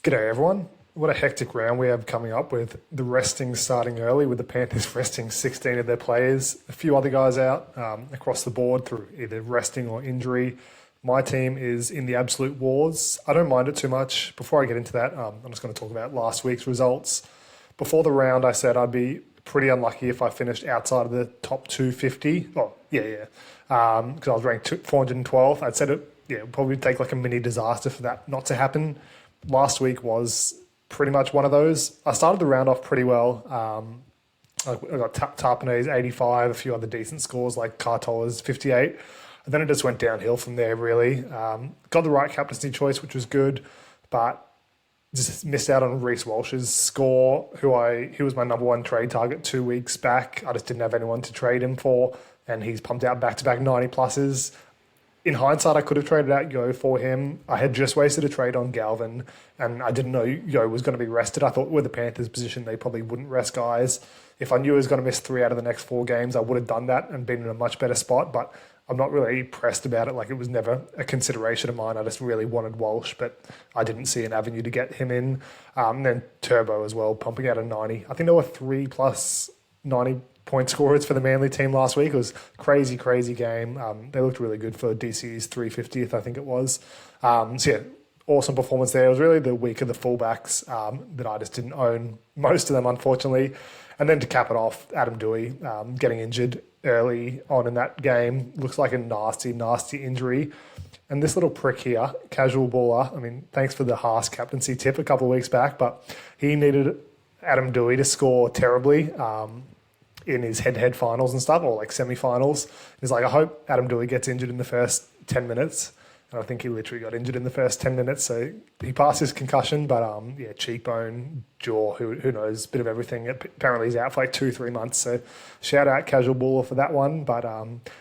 G'day everyone. What a hectic round we have coming up with the resting starting early, with the Panthers resting 16 of their players, a few other guys out across the board through either resting or injury. My team is in the absolute wars. I don't mind it too much. Before I get into that, I'm just going to talk about last week's results. Before the round, I said I'd be pretty unlucky if I finished outside of the top 250. Oh, yeah. Because I was ranked 412th. I'd said it would probably take like a mini disaster for that not to happen. Last week was pretty much one of those. I started the round off pretty well. I got Tarpanay's 85, a few other decent scores like Cartola's 58. And then it just went downhill from there, really. Got the right captaincy choice, which was good, but just missed out on Reece Walsh's score, who was my number one trade target 2 weeks back. I just didn't have anyone to trade him for, and he's pumped out back-to-back 90 pluses. In hindsight, I could have traded out Yo for him. I had just wasted a trade on Galvin, and I didn't know Yo was going to be rested. I thought with the Panthers' position, they probably wouldn't rest guys. If I knew he was going to miss 3 out of the next 4 games, I would have done that and been in a much better spot, but I'm not really pressed about it. Like, it was never a consideration of mine. I just really wanted Walsh, but I didn't see an avenue to get him in. And then Turbo as well, pumping out a 90. I think there were 3 plus 90 point scorers for the Manly team last week. It was crazy game. They looked really good for DC's 350th, I think it was. Awesome performance there. It was really the week of the fullbacks that I just didn't own most of them, unfortunately. And then to cap it off, Adam Dewey getting injured early on in that game. Looks like a nasty injury. And this little prick here, casual baller, I mean, thanks for the Haas captaincy tip a couple of weeks back, but he needed Adam Dewey to score terribly in his head-to-head finals and stuff, or like semi-finals. He's like, I hope Adam Dewey gets injured in the first 10 minutes. And I think he literally got injured in the first 10 minutes. So he passed his concussion, but cheekbone, jaw, who knows, bit of everything. Apparently he's out for like 2-3 months. So shout out Casual Baller for that one. But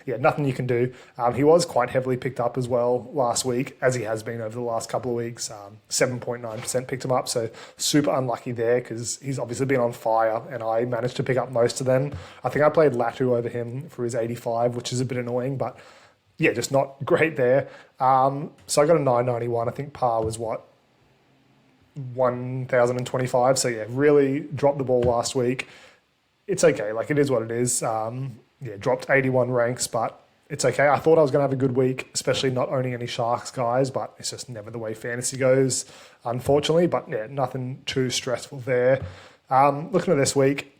nothing you can do. He was quite heavily picked up as well last week, as he has been over the last couple of weeks. 7.9% picked him up. So super unlucky there because he's obviously been on fire and I managed to pick up most of them. I think I played Latu over him for his 85, which is a bit annoying, but yeah, just not great there. So I got a 991. I think par was 1,025. So yeah, really dropped the ball last week. It's okay. Like, it is what it is. Dropped 81 ranks, but it's okay. I thought I was going to have a good week, especially not owning any Sharks guys, but it's just never the way fantasy goes, unfortunately. But yeah, nothing too stressful there. Looking at this week,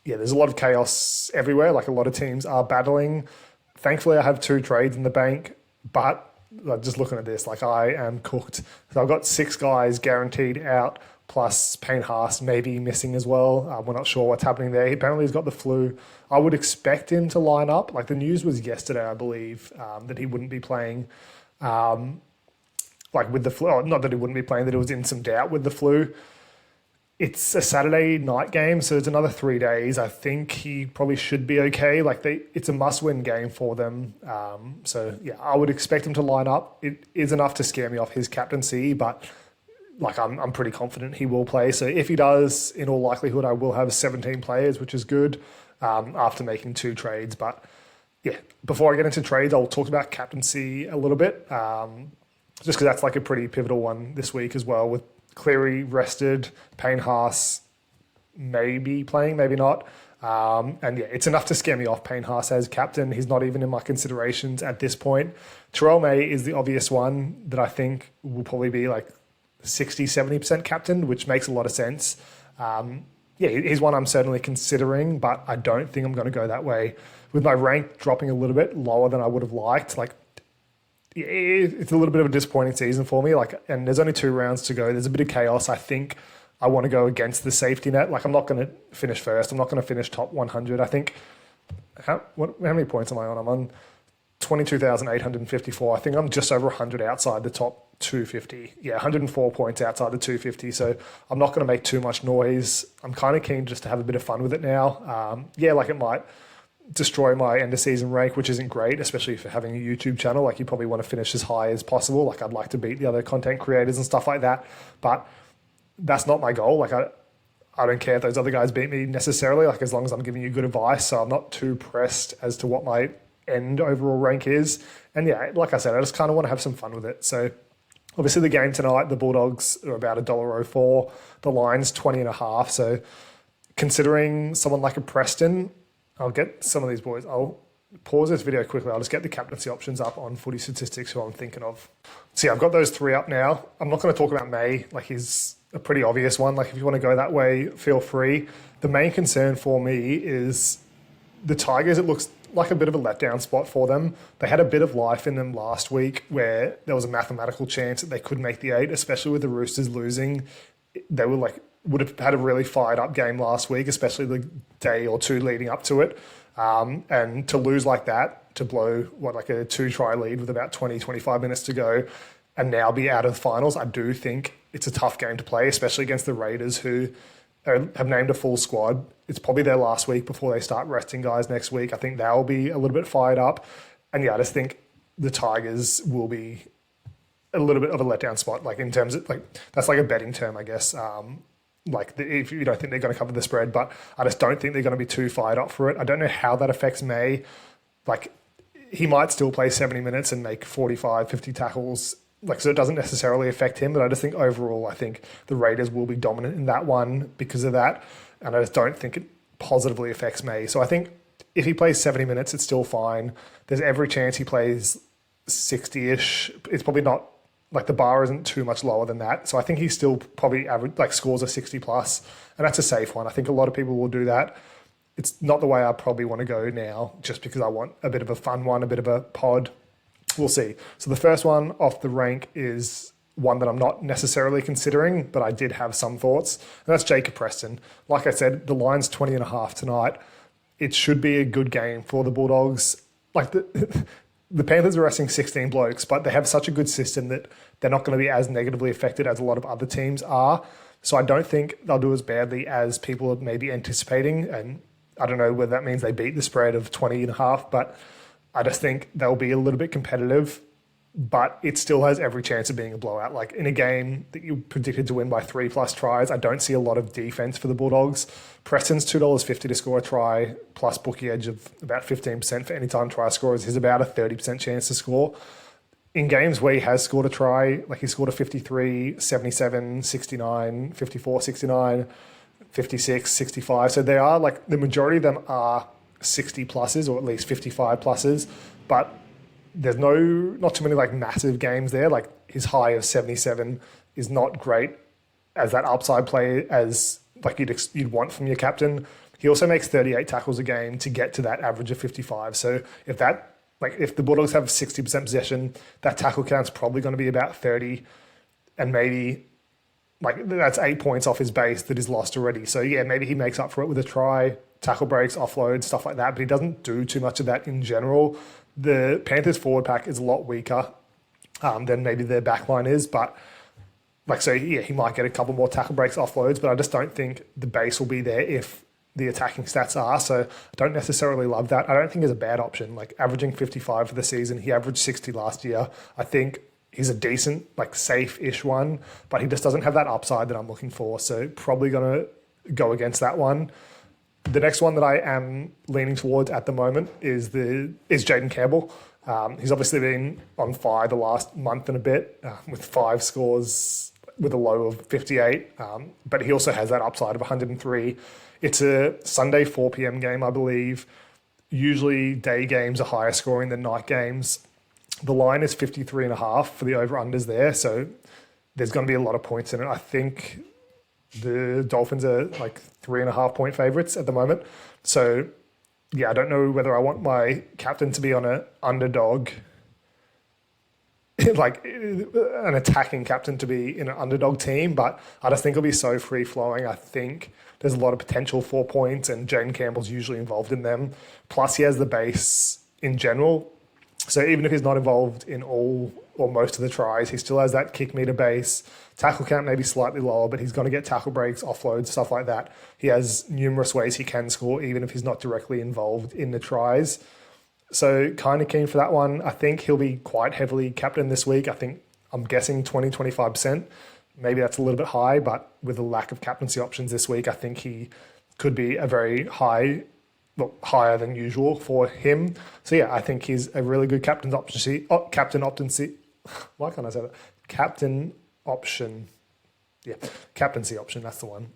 yeah, there's a lot of chaos everywhere. Like, a lot of teams are battling. Thankfully, I have 2 trades in the bank, but just looking at this, like, I am cooked. So I've got 6 guys guaranteed out, plus Payne Haas maybe missing as well. We're not sure what's happening there. Apparently, he's got the flu. I would expect him to line up. Like, the news was yesterday, I believe, that he wouldn't be playing with the flu. Not that he wouldn't be playing, that it was in some doubt with the flu. It's a Saturday night game, so it's another 3 days. I think he probably should be okay. Like, it's a must-win game for them. I would expect him to line up. It is enough to scare me off his captaincy, but like, I'm pretty confident he will play. So if he does, in all likelihood, I will have 17 players, which is good after making 2 trades. But yeah, before I get into trades, I'll talk about captaincy a little bit, just because that's like a pretty pivotal one this week as well, with Cleary rested, Payne Haas maybe playing, maybe not. It's enough to scare me off. Payne Haas as captain. He's not even in my considerations at this point. Terrell May is the obvious one that I think will probably be like 60-70% captain, which makes a lot of sense. He's one I'm certainly considering, but I don't think I'm going to go that way. With my rank dropping a little bit lower than I would have liked, like, it's a little bit of a disappointing season for me. Like, and there's only 2 rounds to go. There's a bit of chaos. I think I want to go against the safety net. Like, I'm not going to finish first. I'm not going to finish top 100. I think, how many points am I on? I'm on 22,854. I think I'm just over 100 outside the top 250. Yeah, 104 points outside the 250. So I'm not going to make too much noise. I'm kind of keen just to have a bit of fun with it now. It might destroy my end of season rank, which isn't great, especially for having a YouTube channel. Like, you probably want to finish as high as possible. Like, I'd like to beat the other content creators and stuff like that, but that's not my goal. Like, I don't care if those other guys beat me necessarily, like, as long as I'm giving you good advice. So I'm not too pressed as to what my end overall rank is. And yeah, like I said, I just kind of want to have some fun with it. So Obviously, the game tonight, the Bulldogs are about $1.04. The line's 20.5. So considering someone like a Preston, I'll get some of these boys. I'll pause this video quickly. I'll just get the captaincy options up on Footy Statistics, who I'm thinking of. So yeah, I've got those three up now. I'm not going to talk about May. Like, he's a pretty obvious one. Like, if you want to go that way, feel free. The main concern for me is the Tigers. It looks like a bit of a letdown spot for them. They had a bit of life in them last week where there was a mathematical chance that they could make the 8, especially with the Roosters losing. They were like, would have had a really fired up game last week, especially the day or two leading up to it. And to lose like that, to blow like a 2-try lead with about 20, 25 minutes to go and now be out of the finals, I do think it's a tough game to play, especially against the Raiders, who have named a full squad. It's probably their last week before they start resting guys next week. I think they'll be a little bit fired up. And yeah, I just think the Tigers will be a little bit of a letdown spot, like in terms of, like, that's like a betting term, I guess. If you don't think they're going to cover the spread, but I just don't think they're going to be too fired up for it. I don't know how that affects May. Like, he might still play 70 minutes and make 45, 50 tackles. Like, so it doesn't necessarily affect him, but I just think overall, I think the Raiders will be dominant in that one because of that. And I just don't think it positively affects May. So I think if he plays 70 minutes, it's still fine. There's every chance he plays 60-ish. It's probably not, like, the bar isn't too much lower than that. So I think he still probably average, like, scores a 60 plus, and that's a safe one. I think a lot of people will do that. It's not the way I probably want to go now, just because I want a bit of a fun one, a bit of a pod. We'll see. So the first one off the rank is one that I'm not necessarily considering, but I did have some thoughts, and that's Jacob Preston. Like I said, the line's 20.5 tonight. It should be a good game for the Bulldogs. Like, the Panthers are resting 16 blokes, but they have such a good system that they're not going to be as negatively affected as a lot of other teams are. So I don't think they'll do as badly as people are maybe anticipating. And I don't know whether that means they beat the spread of 20.5, but I just think they'll be a little bit competitive, but it still has every chance of being a blowout. Like, in a game that you predicted to win by 3+ tries, I don't see a lot of defense for the Bulldogs. Preston's $2.50 to score a try, plus bookie edge of about 15% for anytime try scorers is about a 30% chance to score. In games where he has scored a try, like, he scored a 53, 77, 69, 54, 69, 56, 65. So they are, like, the majority of them are 60 pluses or at least 55 pluses, but there's not too many, like, massive games there. Like, his high of 77 is not great as that upside play as, like, you'd want from your captain. He also makes 38 tackles a game to get to that average of 55. So if the Bulldogs have 60% possession, that tackle count's probably going to be about 30, and maybe, like, that's 8 points off his base that is lost already. So yeah, maybe he makes up for it with a try, tackle breaks, offloads, stuff like that, but he doesn't do too much of that in general. The Panthers forward pack is a lot weaker than maybe their back line is, but, like, so yeah, he might get a couple more tackle breaks, offloads, but I just don't think the base will be there if the attacking stats are. So I don't necessarily love that. I don't think it's a bad option. Like, averaging 55 for the season, he averaged 60 last year. I think he's a decent, like, safe-ish one, but he just doesn't have that upside that I'm looking for. So probably going to go against that one. The next one that I am leaning towards at the moment is Jaden Campbell. He's obviously been on fire the last month and a bit with 5 scores with a low of 58, but he also has that upside of 103. It's a Sunday 4 p.m. game, I believe. Usually day games are higher scoring than night games. The line is 53.5 for the over-unders there, so there's going to be a lot of points in it. I think the Dolphins are like 3.5 point favourites at the moment. So yeah, I don't know whether I want my captain to be on an underdog, like an attacking captain to be in an underdog team, but I just think it'll be so free flowing. I think there's a lot of potential for points, and Jane Campbell's usually involved in them. Plus, he has the base in general. So even if he's not involved in all or most of the tries, he still has that kick meter base. Tackle count maybe slightly lower, but he's going to get tackle breaks, offloads, stuff like that. He has numerous ways he can score, even if he's not directly involved in the tries. So kind of keen for that one. I think he'll be quite heavily captained this week. I'm guessing 20, 25%. Maybe that's a little bit high, but with a lack of captaincy options this week, I think he could be a very higher than usual for him. So yeah, I think he's a really good captain option. Why can't I say that? captain option. Yeah, captaincy option, that's the one.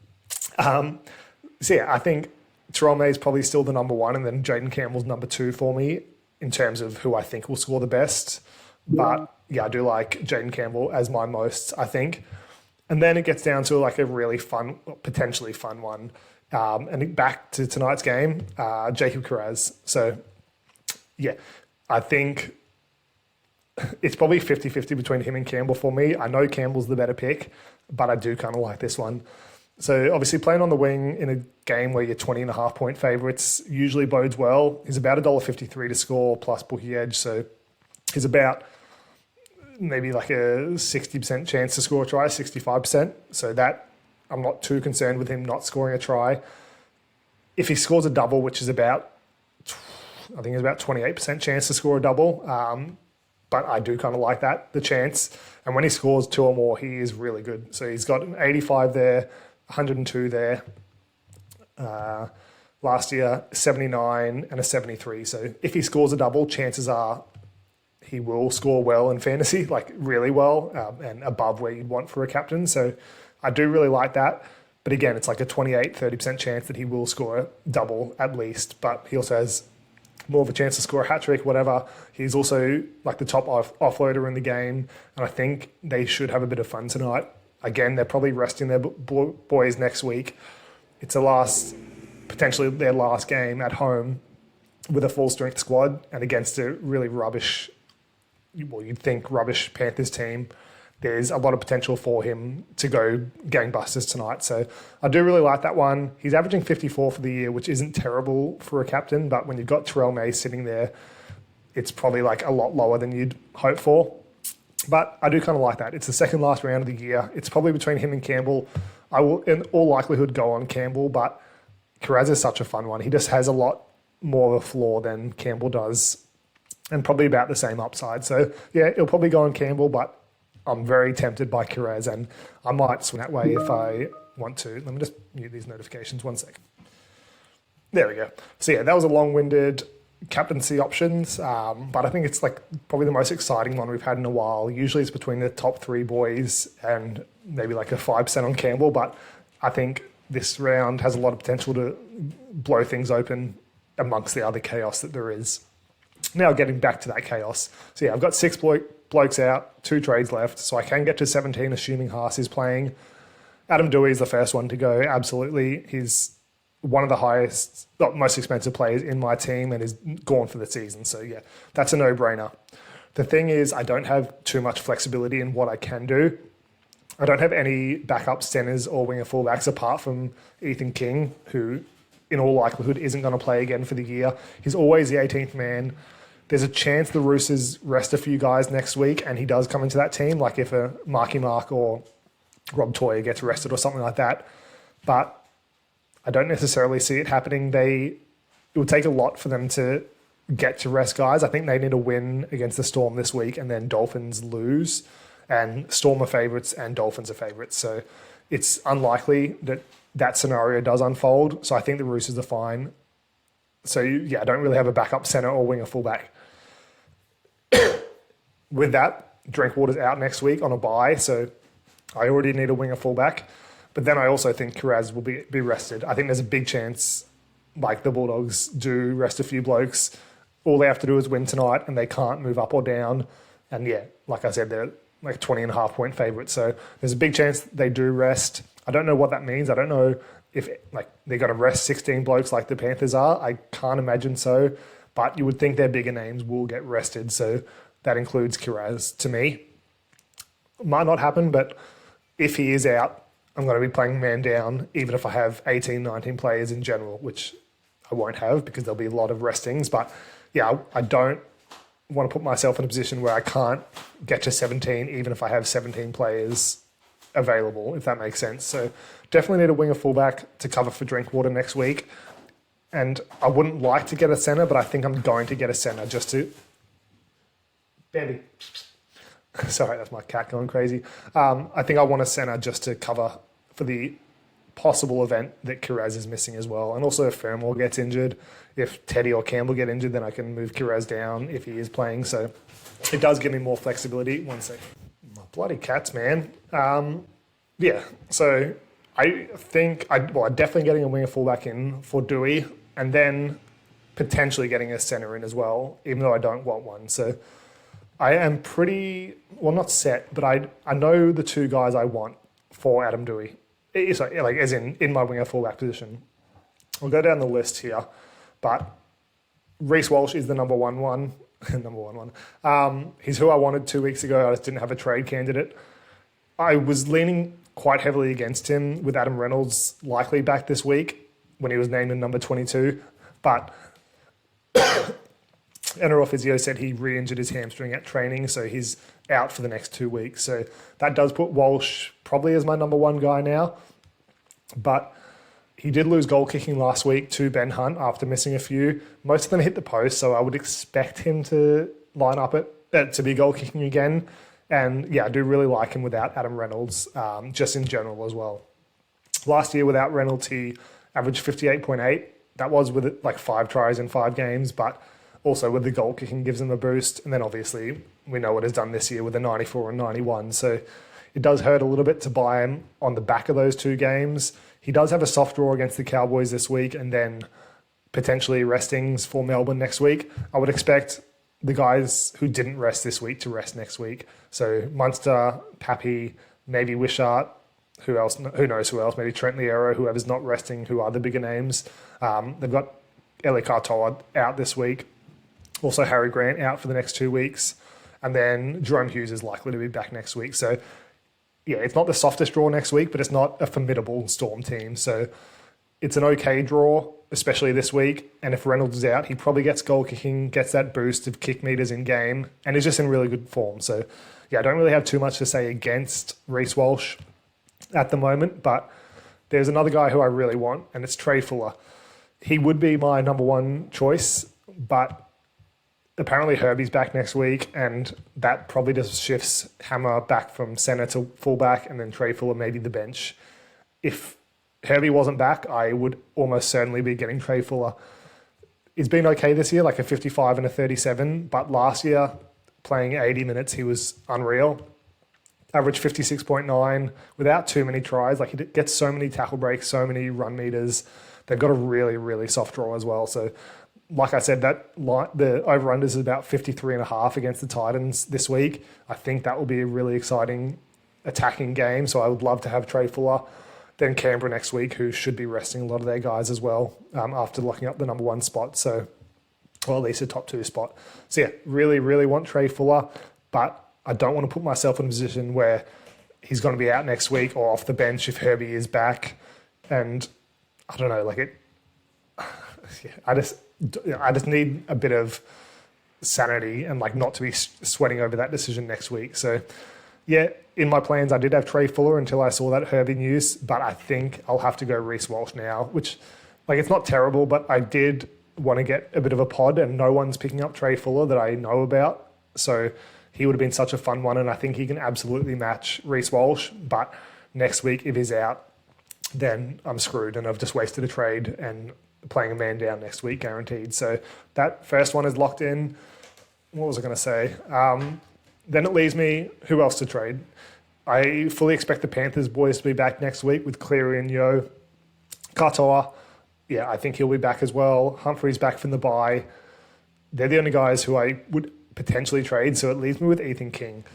So yeah, I think Terrell May is probably still the number one, and then Jaden Campbell's number two for me in terms of who I think will score the best. But yeah, I do like Jaden Campbell as my most, I think. And then it gets down to like a really fun, potentially fun one. And back to tonight's game, Jacob Kiraz. So yeah, I think it's probably 50-50 between him and Campbell for me. I know Campbell's the better pick, but I do kind of like this one. So obviously playing on the wing in a game where you're 20.5 point favourites usually bodes well. He's about $1.53 to score plus bookie edge. So he's about maybe like a 60% chance to score a try, 65%. So that I'm not too concerned with him not scoring a try. If he scores a double, which is about, I think it's about 28% chance to score a double. But I do kind of like that, the chance. And when he scores two or more, he is really good. So he's got an 85 there, 102 there. Last year, 79 and a 73. So if he scores a double, chances are he will score well in fantasy, like really well, and above where you'd want for a captain. So I do really like that. But again, it's like a 28-30% chance that he will score a double at least. But he also has more of a chance to score a hat-trick, whatever. He's also like the top offloader in the game. And I think they should have a bit of fun tonight. Again, they're probably resting their boys next week. It's potentially their last game at home with a full-strength squad and against a really rubbish, well, you'd think rubbish Panthers team. There's a lot of potential for him to go gangbusters tonight. So I do really like that one. He's averaging 54 for the year, which isn't terrible for a captain, but when you've got Terrell May sitting there, it's probably like a lot lower than you'd hope for. But I do kind of like that. It's the second last round of the year. It's probably between him and Campbell. I will, in all likelihood, go on Campbell, but Kiraz is such a fun one. He just has a lot more of a floor than Campbell does and probably about the same upside. So, yeah, it'll probably go on Campbell, but I'm very tempted by Kiraz, and I might swing that way if I want to. Let me just mute these notifications 1 sec. There we go. So, yeah, that was a long-winded captaincy options, but I think it's like probably the most exciting one we've had in a while. Usually it's between the top three boys and maybe like a 5% on Campbell, but I think this round has a lot of potential to blow things open amongst the other chaos that there is. Now getting back to that chaos. So yeah, I've got 6 blokes out, 2 trades left, so I can get to 17 assuming Haas is playing. Adam Dewey is the first one to go, absolutely. He's one of the highest, most expensive players in my team and is gone for the season. So yeah, that's a no-brainer. The thing is, I don't have too much flexibility in what I can do. I don't have any backup centers or winger fullbacks apart from Ethan King, who in all likelihood isn't going to play again for the year. He's always the 18th man. There's a chance the Roosters rest a few guys next week and he does come into that team, like if a Marky Mark or Rob Toyer gets arrested or something like that. But I don't necessarily see it happening. It will take a lot for them to get to rest guys. I think they need a win against the Storm this week and then Dolphins lose. And Storm are favourites and Dolphins are favourites. So it's unlikely that that scenario does unfold. So I think the Roosters are fine. So yeah, I don't really have a backup centre or winger fullback. With that, Drinkwater's out next week on a bye. So I already need a winger fullback. But then I also think Kiraz will be rested. I think there's a big chance, like the Bulldogs do rest a few blokes. All they have to do is win tonight and they can't move up or down. And yeah, like I said, they're like 20.5 point favourites. So there's a big chance they do rest. I don't know what that means. I don't know if like they're going to rest 16 blokes like the Panthers are. I can't imagine so. But you would think their bigger names will get rested. So that includes Kiraz to me. Might not happen, but if he is out, I'm going to be playing man down, even if I have 18, 19 players in general, which I won't have because there'll be a lot of restings. But yeah, I don't want to put myself in a position where I can't get to 17, even if I have 17 players available, if that makes sense. So definitely need a winger fullback to cover for Drinkwater next week. And I wouldn't like to get a centre, but I think I'm going to get a centre just to... Bambi. Sorry, that's my cat going crazy. I think I want a centre just to cover for the possible event that Kiraz is missing as well. And also if Fermor gets injured, if Teddy or Campbell get injured, then I can move Kiraz down if he is playing. So it does give me more flexibility. 1 sec. My Bloody cats, man. Yeah, so I think I'm definitely getting a winger fullback in for Dewey, and then potentially getting a centre in as well, even though I don't want one. So I am pretty, well, not set, but I know the two guys I want for Adam Dewey. Sorry, like as in my winger fullback position. I'll go down the list here, but Reece Walsh is the number one. He's who I wanted 2 weeks ago. I just didn't have a trade candidate. I was leaning quite heavily against him with Adam Reynolds likely back this week when he was named in number 22, but NRL physio said he re-injured his hamstring at training, so he's out for the next 2 weeks. So that does put Walsh probably as my number one guy now, but he did lose goal kicking last week to Ben Hunt after missing a few. Most of them hit the post, so I would expect him to line up to be goal kicking again. And yeah, I do really like him without Adam Reynolds, just in general as well. Last year without Reynolds, he averaged 58.8. That was with like 5 tries in 5 games, but also with the goal kicking gives him a boost. And then obviously we know what he's done this year with the 94 and 91. So it does hurt a little bit to buy him on the back of those 2 games. He does have a soft draw against the Cowboys this week and then potentially restings for Melbourne next week. I would expect the guys who didn't rest this week to rest next week. So Munster, Pappy, maybe Wishart, who else? Who knows who else? Maybe Trent Liero, whoever's not resting, who are the bigger names. They've got Eli Katoa out this week. Also Harry Grant out for the next 2 weeks. And then Jerome Hughes is likely to be back next week. So yeah, it's not the softest draw next week, but it's not a formidable Storm team. So it's an okay draw, especially this week. And if Reynolds is out, he probably gets goal kicking, gets that boost of kick meters in game, and is just in really good form. So yeah, I don't really have too much to say against Reece Walsh at the moment, but there's another guy who I really want, and it's Trey Fuller. He would be my number one choice, but apparently Herbie's back next week, and that probably just shifts Hammer back from centre to fullback, and then Trey Fuller maybe the bench. If Herbie wasn't back, I would almost certainly be getting Trey Fuller. He's been okay this year, like a 55 and a 37, but last year, playing 80 minutes, he was unreal. Average 56.9 without too many tries. Like, he gets so many tackle breaks, so many run meters. They've got a really, really soft draw as well. So, like I said, the over-under is about 53.5 against the Titans this week. I think that will be a really exciting attacking game. So I would love to have Trey Fuller. Then Canberra next week, who should be resting a lot of their guys as well after locking up the number 1 spot. So, or at least a top 2 spot. So yeah, really, really want Trey Fuller, but I don't want to put myself in a position where he's going to be out next week or off the bench if Herbie is back. And I don't know, like it. Yeah, I just need a bit of sanity and like not to be sweating over that decision next week. So yeah, in my plans, I did have Trey Fuller until I saw that Herbie news, but I think I'll have to go Reece Walsh now, which like it's not terrible, but I did want to get a bit of a pod and no one's picking up Trey Fuller that I know about. So he would have been such a fun one, and I think he can absolutely match Reece Walsh. But next week, if he's out, then I'm screwed and I've just wasted a trade and playing a man down next week, guaranteed. So that first one is locked in. What was I going to say? Then it leaves me, who else to trade? I fully expect the Panthers boys to be back next week with Cleary and Yo. Katoa, yeah, I think he'll be back as well. Humphrey's back from the bye. They're the only guys who I would potentially trade, so it leaves me with Ethan King.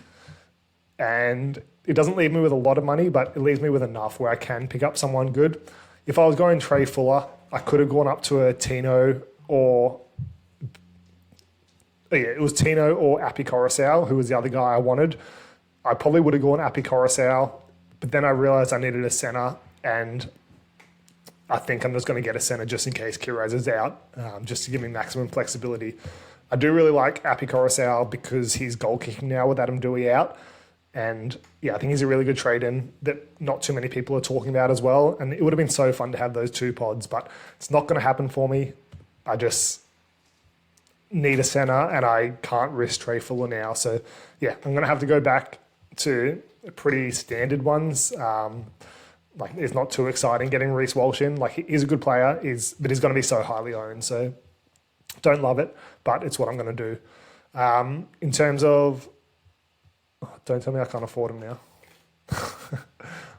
And it doesn't leave me with a lot of money, but it leaves me with enough where I can pick up someone good. If I was going Trey Fuller, I could have gone up to a Tino or... yeah, it was Tino or Api Coruscant, who was the other guy I wanted. I probably would have gone Api Coruscant, but then I realised I needed a centre, and I think I'm just going to get a centre just in case Kiraz is out, just to give me maximum flexibility. I do really like Api Coruscant because he's goal kicking now with Adam Dewey out. And yeah, I think he's a really good trade in that not too many people are talking about as well. And it would have been so fun to have those 2 pods, but it's not going to happen for me. I just need a centre and I can't risk Trey Fuller now. So yeah, I'm going to have to go back to pretty standard ones. Like it's not too exciting getting Reece Walsh in. Like he's a good player, but he's going to be so highly owned. So don't love it, but it's what I'm going to do. In terms of Oh, don't tell me I can't afford him now.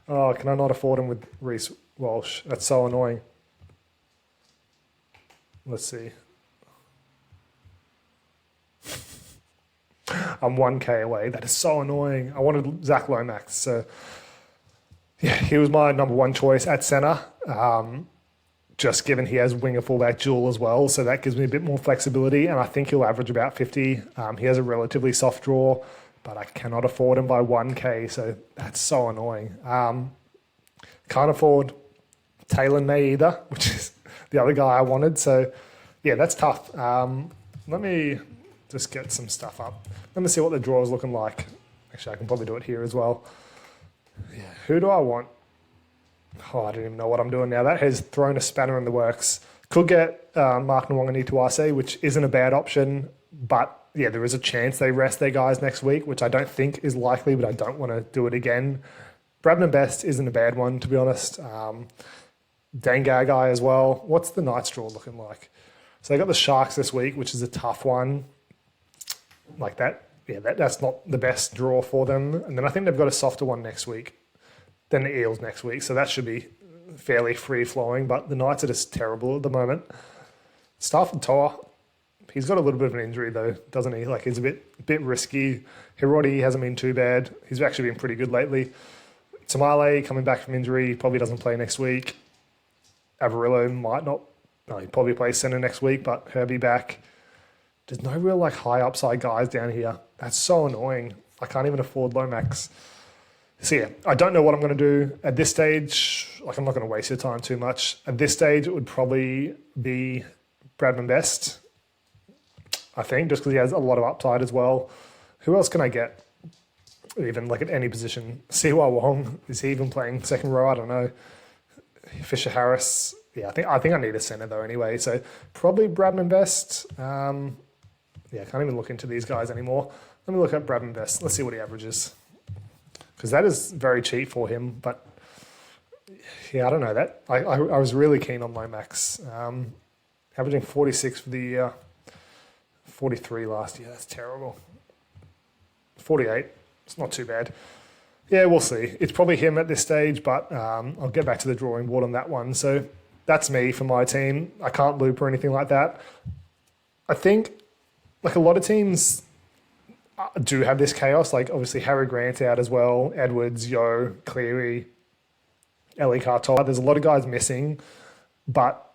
Oh, can I not afford him with Reece Walsh? That's so annoying. Let's see. I'm 1K away. That is so annoying. I wanted Zach Lomax. So, yeah, he was my number one choice at centre. Just given he has winger fullback dual as well. So that gives me a bit more flexibility. And I think he'll average about 50. He has a relatively soft draw, but I cannot afford him by 1K. So that's so annoying. Can't afford Taylor May either, which is the other guy I wanted. So, yeah, that's tough. Let me just get some stuff up. Let me see what the draw is looking like. Actually, I can probably do it here as well. Yeah, who do I want? Oh, I don't even know what I'm doing now. That has thrown a spanner in the works. Could get Mark Nwangani-Tuase, which isn't a bad option. But, yeah, there is a chance they rest their guys next week, which I don't think is likely, but I don't want to do it again. Bradman Best isn't a bad one, to be honest. Dane Gagai as well. What's the Knights draw looking like? So they got the Sharks this week, which is a tough one. Like that, yeah, that's not the best draw for them. And then I think they've got a softer one next week. Then the Eels next week. So that should be fairly free-flowing. But the Knights are just terrible at the moment. Stafford Toa, he's got a little bit of an injury though, doesn't he? Like he's a bit risky. Hiroti hasn't been too bad. He's actually been pretty good lately. Tamale coming back from injury, probably doesn't play next week. Avarillo might not. No, he probably plays centre next week, but Herbie back. There's no real like high upside guys down here. That's so annoying. I can't even afford Lomax. So yeah, I don't know what I'm going to do at this stage. Like I'm not going to waste your time too much. At this stage, it would probably be Bradman Best, I think, just because he has a lot of upside as well. Who else can I get? Even like at any position. Siwa Wong, is he even playing second row? I don't know. Fisher Harris. Yeah, I think I need a centre though anyway. So probably Bradman Best. Yeah, I can't even look into these guys anymore. Let me look at Bradman Best. Let's see what he averages. Because that is very cheap for him. But yeah, I don't know that. I was really keen on Lomax. Averaging 46 for the year. 43 last year. That's terrible. 48. It's not too bad. Yeah, we'll see. It's probably him at this stage, but I'll get back to the drawing board on that one. So that's me for my team. I can't loop or anything like that. I think like a lot of teams do have this chaos. Like obviously Harry Grant out as well, Edwards, Yo, Cleary, Ellie Katoa. There's a lot of guys missing, but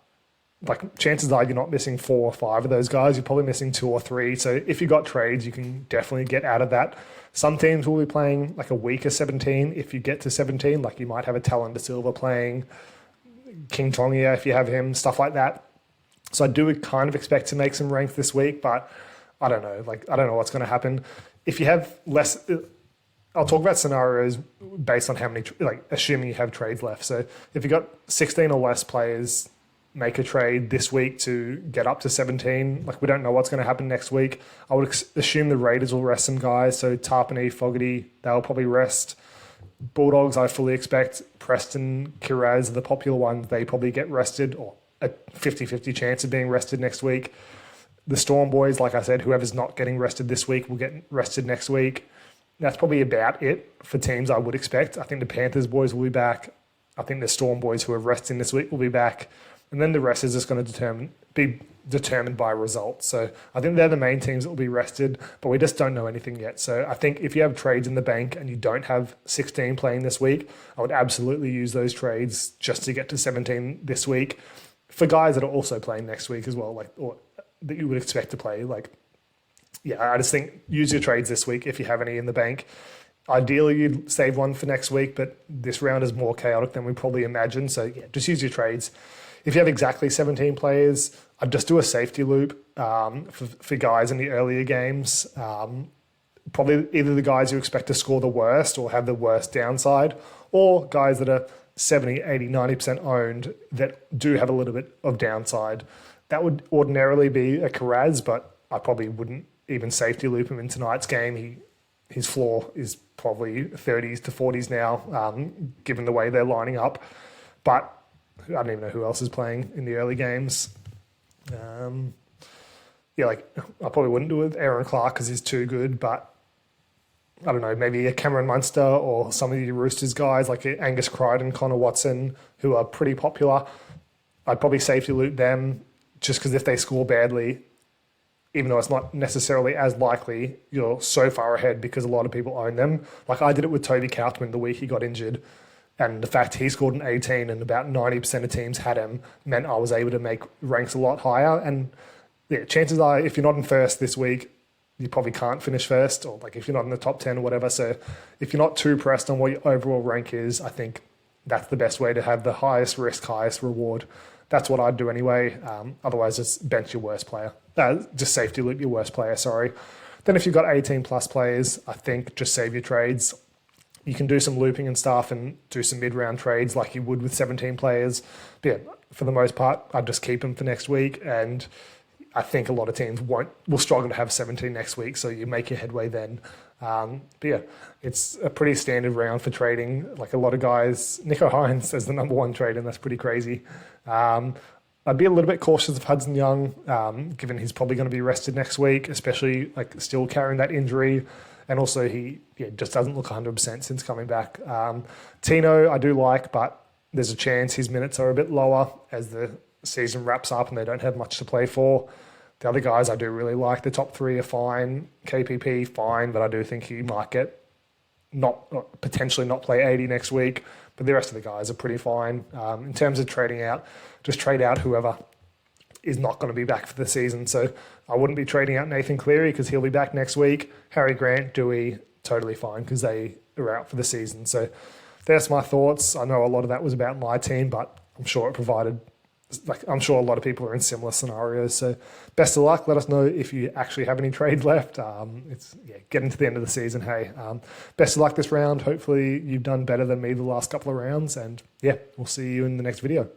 like chances are you're not missing 4 or 5 of those guys. You're probably missing 2 or 3. So if you got trades, you can definitely get out of that. Some teams will be playing like a weaker 17. If you get to 17, like you might have a Talon De Silva playing, King Tongia if you have him, stuff like that. So I do kind of expect to make some ranks this week, but I don't know. Like I don't know what's going to happen. If you have less, I'll talk about scenarios based on how many, like assuming you have trades left. So if you got 16 or less players, make a trade this week to get up to 17. Like we don't know what's going to happen next week. I would assume the Raiders will rest some guys. So Tarpany, Fogarty, they'll probably rest. Bulldogs, I fully expect. Preston, Kiraz, the popular ones, they probably get rested, or a 50-50 chance of being rested next week. The Storm boys, like I said, whoever's not getting rested this week will get rested next week. That's probably about it for teams I would expect. I think the Panthers boys will be back. I think the Storm boys who are resting this week will be back. And then the rest is just going to be determined by results. So I think they're the main teams that will be rested, but we just don't know anything yet. So I think if you have trades in the bank and you don't have 16 playing this week, I would absolutely use those trades just to get to 17 this week for guys that are also playing next week as well, like or that you would expect to play. Like, yeah, I just think use your trades this week if you have any in the bank. Ideally, you'd save one for next week, but this round is more chaotic than we probably imagined. So yeah, just use your trades. If you have exactly 17 players, I'd just do a safety loop for guys in the earlier games. Probably either the guys you expect to score the worst or have the worst downside, or guys that are 70, 80, 90% owned that do have a little bit of downside. That would ordinarily be a Kiraz, but I probably wouldn't even safety loop him in tonight's game. His floor is probably 30s to 40s now, given the way they're lining up. But I don't even know who else is playing in the early games. Yeah, like I probably wouldn't do it with Aaron Clark because he's too good, but I don't know, maybe a Cameron Munster or some of the Roosters guys like Angus Crichton, Connor Watson, who are pretty popular. I'd probably safety loot them just because if they score badly, even though it's not necessarily as likely, you're so far ahead because a lot of people own them. Like I did it with Toby Coutman the week he got injured. And the fact he scored an 18 and about 90% of teams had him meant I was able to make ranks a lot higher. And yeah, chances are if you're not in first this week, you probably can't finish first, or like if you're not in the top 10 or whatever. So if you're not too pressed on what your overall rank is, I think that's the best way to have the highest risk, highest reward. That's what I'd do anyway. Otherwise, just bench your worst player. Just safety loop your worst player, sorry. Then if you've got 18 plus players, I think just save your trades. You can do some looping and stuff and do some mid-round trades like you would with 17 players. But yeah, for the most part, I'd just keep them for next week. And I think a lot of teams will struggle to have 17 next week, so you make your headway then. But yeah, it's a pretty standard round for trading. Like a lot of guys, Nico Hines as the number one trade, and that's pretty crazy. I'd be a little bit cautious of Hudson Young, given he's probably going to be rested next week, especially like still carrying that injury. And also he just doesn't look 100% since coming back. Tino I do like, but there's a chance his minutes are a bit lower as the season wraps up and they don't have much to play for. The other guys I do really like. The top three are fine. KPP, fine, but I do think he might get potentially not play 80 next week. But the rest of the guys are pretty fine. In terms of trading out, just trade out whoever is not going to be back for the season. So I wouldn't be trading out Nathan Cleary because he'll be back next week. Harry Grant, Dewey, totally fine because they are out for the season. So that's my thoughts. I know a lot of that was about my team, but I'm sure I'm sure a lot of people are in similar scenarios. So best of luck. Let us know if you actually have any trades left. Getting to the end of the season. Hey, best of luck this round. Hopefully you've done better than me the last couple of rounds. And yeah, we'll see you in the next video.